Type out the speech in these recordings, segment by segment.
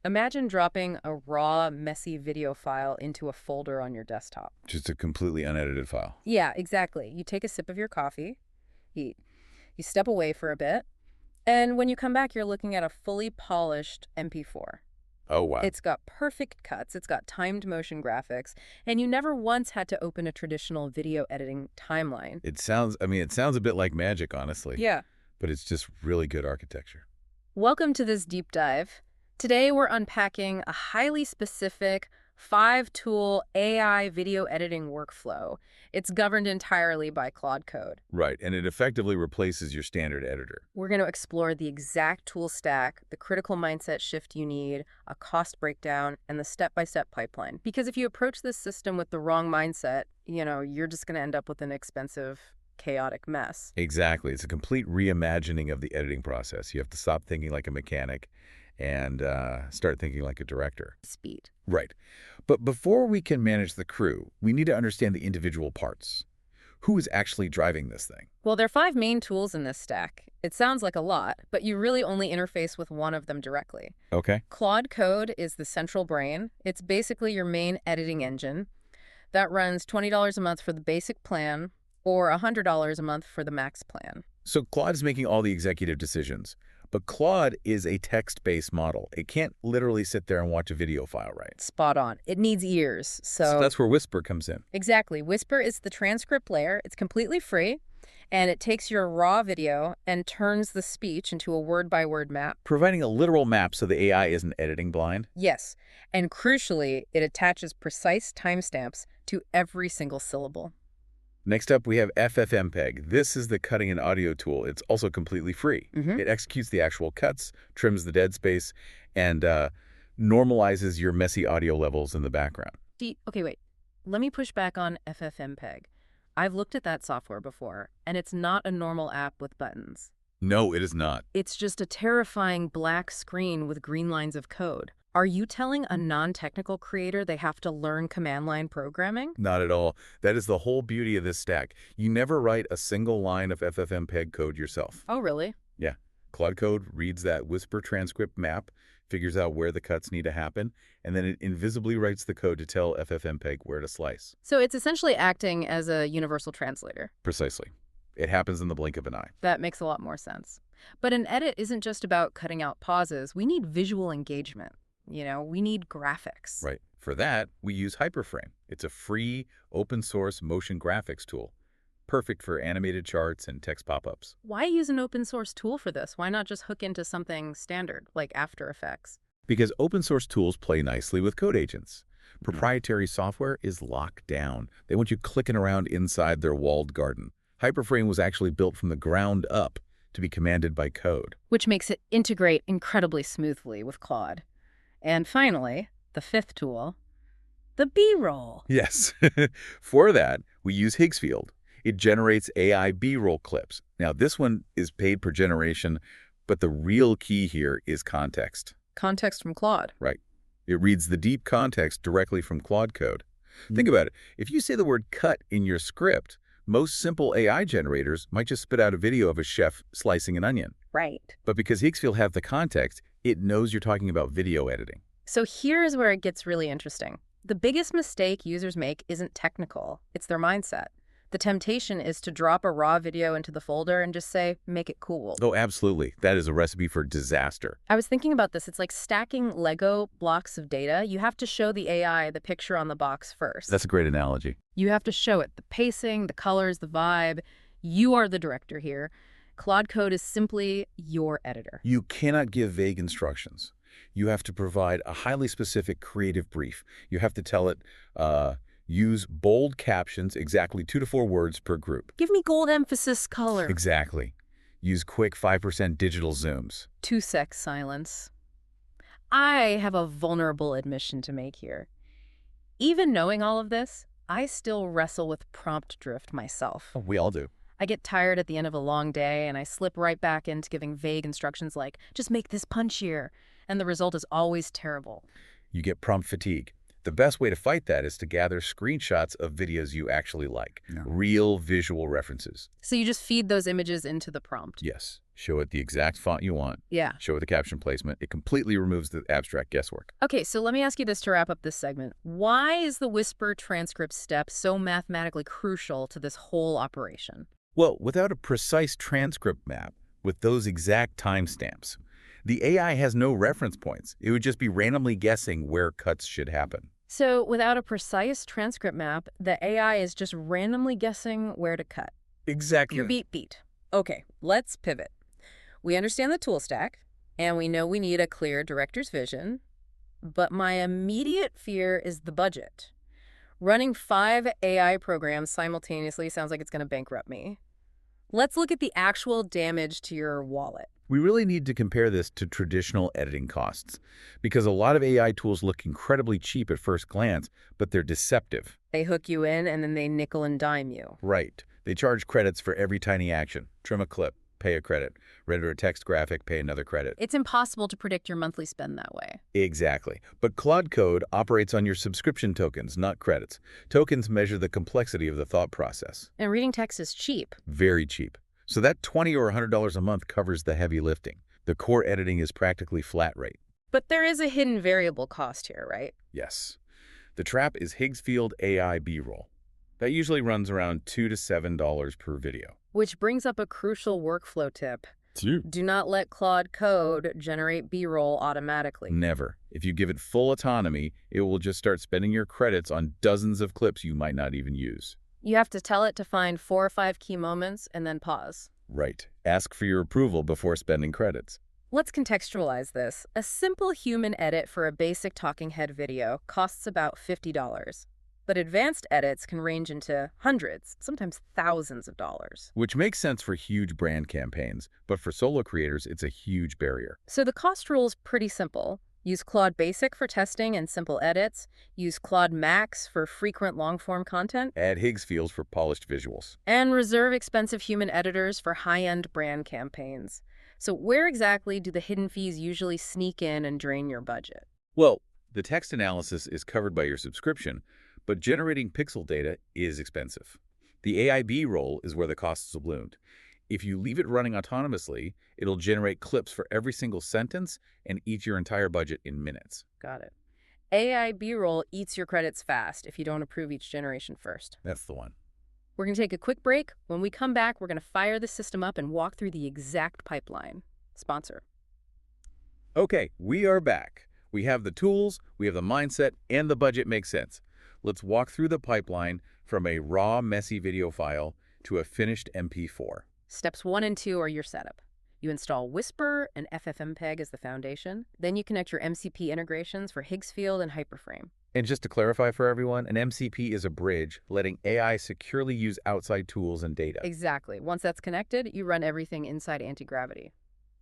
Imagine dropping a raw, messy video file into a folder on your desktop. Just a completely unedited file. Yeah, exactly. You take a sip of your coffee, you, you step away for a bit, and when you come back, you're looking at a fully polished MP4. Oh, wow. It's got perfect cuts, it's got timed motion graphics, and you never once had to open a traditional video editing timeline. It sounds a bit like magic, honestly. Yeah. But it's just really good architecture. Welcome to this deep dive. Today we're unpacking a highly specific 5-tool AI video editing workflow. It's governed entirely by Claude Code. Right, and it effectively replaces your standard editor. We're going to explore the exact tool stack, the critical mindset shift you need, a cost breakdown, and the step-by-step pipeline. Because if you approach this system with the wrong mindset, you're just going to end up with an expensive, chaotic mess. Exactly. It's a complete reimagining of the editing process. You have to stop thinking like a mechanic and start thinking like a director. Speed. Right. But before we can manage the crew, we need to understand the individual parts. Who is actually driving this thing? Well, there are 5 main tools in this stack. It sounds like a lot, but you really only interface with one of them directly. Okay. Claude Code is the central brain. It's basically your main editing engine. That runs $20 a month for the basic plan or $100 a month for the max plan. So Claude is making all the executive decisions. But Claude is a text-based model. It can't literally sit there and watch a video file, right? Spot on. It needs ears. So that's where Whisper comes in. Exactly. Whisper is the transcript layer. It's completely free, and it takes your raw video and turns the speech into a word-by-word map. Providing a literal map so the AI isn't editing blind? Yes. And crucially, it attaches precise timestamps to every single syllable. Next up, we have ffmpeg. This is the cutting and audio tool. It's also completely free. It executes the actual cuts, trims the dead space, and normalizes your messy audio levels in the background. Okay, wait. Let me push back on ffmpeg. I've looked at that software before, and it's not a normal app with buttons. No, it is not. It's just a terrifying black screen with green lines of code. Are you telling a non-technical creator they have to learn command line programming? Not at all. That is the whole beauty of this stack. You never write a single line of ffmpeg code yourself. Oh, really? Yeah. Claude Code reads that Whisper transcript map, figures out where the cuts need to happen, and then it invisibly writes the code to tell ffmpeg where to slice. So it's essentially acting as a universal translator. Precisely. It happens in the blink of an eye. That makes a lot more sense. But an edit isn't just about cutting out pauses. We need visual engagement. We need graphics. Right. For that, we use Hyperframe. It's a free, open-source motion graphics tool. Perfect for animated charts and text pop-ups. Why use an open-source tool for this? Why not just hook into something standard, like After Effects? Because open-source tools play nicely with code agents. Proprietary software is locked down. They want you clicking around inside their walled garden. Hyperframe was actually built from the ground up to be commanded by code. Which makes it integrate incredibly smoothly with Claude. And finally, the 5th tool, the B-roll. Yes. For that, we use Higgsfield. It generates AI B-roll clips. Now, this one is paid per generation, but the real key here is context. Context from Claude. Right. It reads the deep context directly from Claude Code. Think about it. If you say the word cut in your script, most simple AI generators might just spit out a video of a chef slicing an onion. Right. But because Higgsfield have the context, it knows you're talking about video editing. So here's where it gets really interesting. The biggest mistake users make isn't technical. It's their mindset. The temptation is to drop a raw video into the folder and just say, make it cool. Oh, absolutely. That is a recipe for disaster. I was thinking about this. It's like stacking Lego blocks of data. You have to show the AI the picture on the box first. That's a great analogy. You have to show it the pacing, the colors, the vibe. You are the director here. Claude Code is simply your editor. You cannot give vague instructions. You have to provide a highly specific creative brief. You have to tell it, use bold captions, exactly 2 to 4 words per group. Give me gold emphasis color. Exactly. Use quick 5% digital zooms. 2-sec silence. I have a vulnerable admission to make here. Even knowing all of this, I still wrestle with prompt drift myself. Oh, we all do. I get tired at the end of a long day, and I slip right back into giving vague instructions like, just make this punchier, and the result is always terrible. You get prompt fatigue. The best way to fight that is to gather screenshots of videos you actually like, real visual references. So you just feed those images into the prompt? Yes. Show it the exact font you want. Yeah. Show it the caption placement. It completely removes the abstract guesswork. Okay, so let me ask you this to wrap up this segment. Why is the whisper transcript step so mathematically crucial to this whole operation? Well, without a precise transcript map with those exact timestamps, the AI has no reference points. It would just be randomly guessing where cuts should happen. So without a precise transcript map, the AI is just randomly guessing where to cut. Exactly. Beat. Okay, let's pivot. We understand the tool stack, and we know we need a clear director's vision, but my immediate fear is the budget. Running 5 AI programs simultaneously sounds like it's going to bankrupt me. Let's look at the actual damage to your wallet. We really need to compare this to traditional editing costs, because a lot of AI tools look incredibly cheap at first glance, but they're deceptive. They hook you in, and then they nickel and dime you. Right. They charge credits for every tiny action. Trim a clip, pay a credit. Render a text graphic, pay another credit. It's impossible to predict your monthly spend that way. Exactly. But Claude Code operates on your subscription tokens, not credits. Tokens measure the complexity of the thought process. And reading text is cheap. Very cheap. So that $20 or $100 a month covers the heavy lifting. The core editing is practically flat rate. But there is a hidden variable cost here, right? Yes. The trap is Higgsfield AI B-roll. That usually runs around $2 to $7 per video. Which brings up a crucial workflow tip. Do not let Claude Code generate B-roll automatically. Never. If you give it full autonomy, it will just start spending your credits on dozens of clips you might not even use. You have to tell it to find 4 or 5 key moments and then pause. Right. Ask for your approval before spending credits. Let's contextualize this. A simple human edit for a basic talking head video costs about $50. But advanced edits can range into hundreds, sometimes thousands of dollars. Which makes sense for huge brand campaigns, but for solo creators, it's a huge barrier. So the cost rule is pretty simple. Use Claude Basic for testing and simple edits. Use Claude Max for frequent long-form content. Add Higgsfield for polished visuals. And reserve expensive human editors for high-end brand campaigns. So where exactly do the hidden fees usually sneak in and drain your budget? Well, the text analysis is covered by your subscription, but generating pixel data is expensive. The AI B-roll is where the costs will balloon. If you leave it running autonomously, it'll generate clips for every single sentence and eat your entire budget in minutes. Got it. AI B-roll eats your credits fast if you don't approve each generation first. That's the one. We're going to take a quick break. When we come back, we're going to fire the system up and walk through the exact pipeline. Sponsor. Okay, we are back. We have the tools, we have the mindset, and the budget makes sense. Let's walk through the pipeline from a raw, messy video file to a finished MP4. Steps 1 and 2 are your setup. You install Whisper and ffmpeg as the foundation. Then you connect your MCP integrations for Higgsfield and Hyperframe. And just to clarify for everyone, an MCP is a bridge letting AI securely use outside tools and data. Exactly. Once that's connected, you run everything inside Antigravity,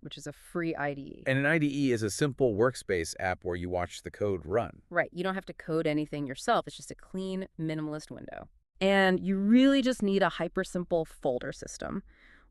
which is a free IDE. And an IDE is a simple workspace app where you watch the code run. Right. You don't have to code anything yourself. It's just a clean, minimalist window. And you really just need a hyper-simple folder system.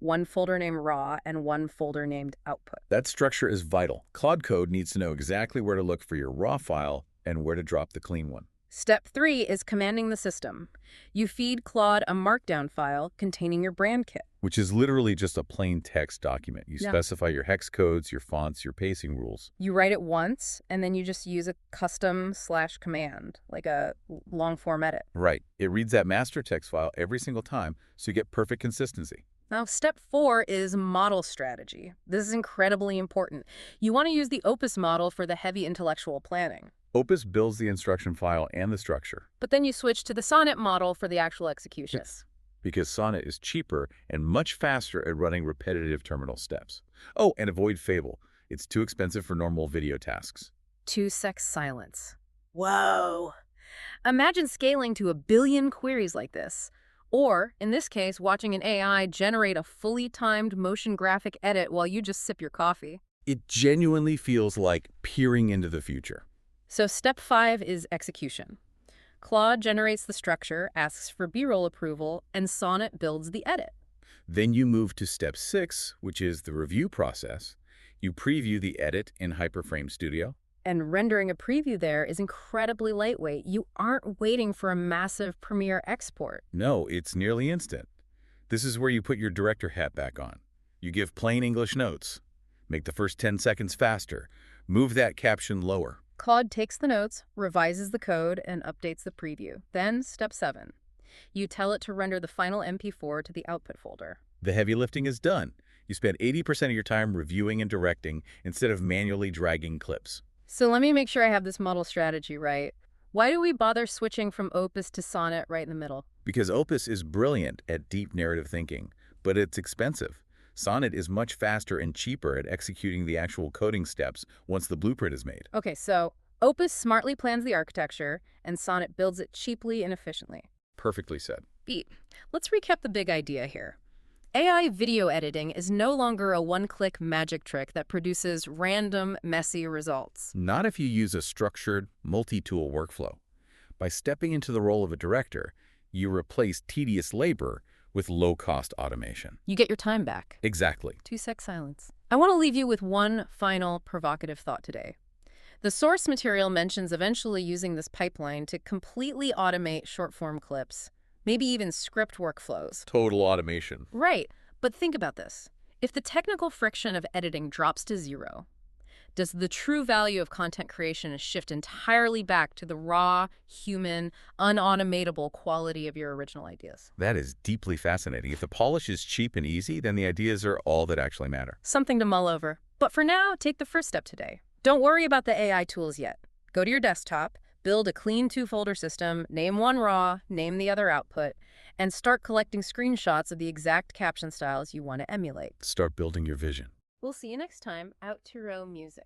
One folder named raw and one folder named output. That structure is vital. Claude Code needs to know exactly where to look for your raw file and where to drop the clean one. Step 3 is commanding the system. You feed Claude a markdown file containing your brand kit. Which is literally just a plain text document. You specify your hex codes, your fonts, your pacing rules. You write it once, and then you just use a custom/command, like a long-form edit. Right. It reads that master text file every single time, so you get perfect consistency. Now, step 4 is model strategy. This is incredibly important. You want to use the Opus model for the heavy intellectual planning. Opus builds the instruction file and the structure. But then you switch to the Sonnet model for the actual execution. Yes, because Sonnet is cheaper and much faster at running repetitive terminal steps. Oh, and avoid Fable. It's too expensive for normal video tasks. 2-sec silence. Whoa! Imagine scaling to 1 billion queries like this. Or, in this case, watching an AI generate a fully timed motion graphic edit while you just sip your coffee. It genuinely feels like peering into the future. So step 5 is execution. Claude generates the structure, asks for B-roll approval, and Sonnet builds the edit. Then you move to step 6, which is the review process. You preview the edit in Hyperframe Studio. And rendering a preview there is incredibly lightweight. You aren't waiting for a massive Premiere export. No, it's nearly instant. This is where you put your director hat back on. You give plain English notes. Make the first 10 seconds faster. Move that caption lower. Claude takes the notes, revises the code, and updates the preview. Then, step 7. You tell it to render the final MP4 to the output folder. The heavy lifting is done. You spend 80% of your time reviewing and directing instead of manually dragging clips. So let me make sure I have this model strategy right. Why do we bother switching from Opus to Sonnet right in the middle? Because Opus is brilliant at deep narrative thinking, but it's expensive. Sonnet is much faster and cheaper at executing the actual coding steps once the blueprint is made. Okay, so Opus smartly plans the architecture, and Sonnet builds it cheaply and efficiently. Perfectly said. Beat. Let's recap the big idea here. AI video editing is no longer a one-click magic trick that produces random, messy results. Not if you use a structured, multi-tool workflow. By stepping into the role of a director, you replace tedious labor with low-cost automation. You get your time back. Exactly. 2-sec silence. I want to leave you with one final provocative thought today. The source material mentions eventually using this pipeline to completely automate short-form clips, maybe even script workflows. Total automation. Right, but think about this. If the technical friction of editing drops to zero, does the true value of content creation shift entirely back to the raw, human, unautomatable quality of your original ideas? That is deeply fascinating. If the polish is cheap and easy, then the ideas are all that actually matter. Something to mull over. But for now, take the first step today. Don't worry about the AI tools yet. Go to your desktop, build a clean 2-folder system, name one raw, name the other output, and start collecting screenshots of the exact caption styles you want to emulate. Start building your vision. We'll see you next time. Out to row music.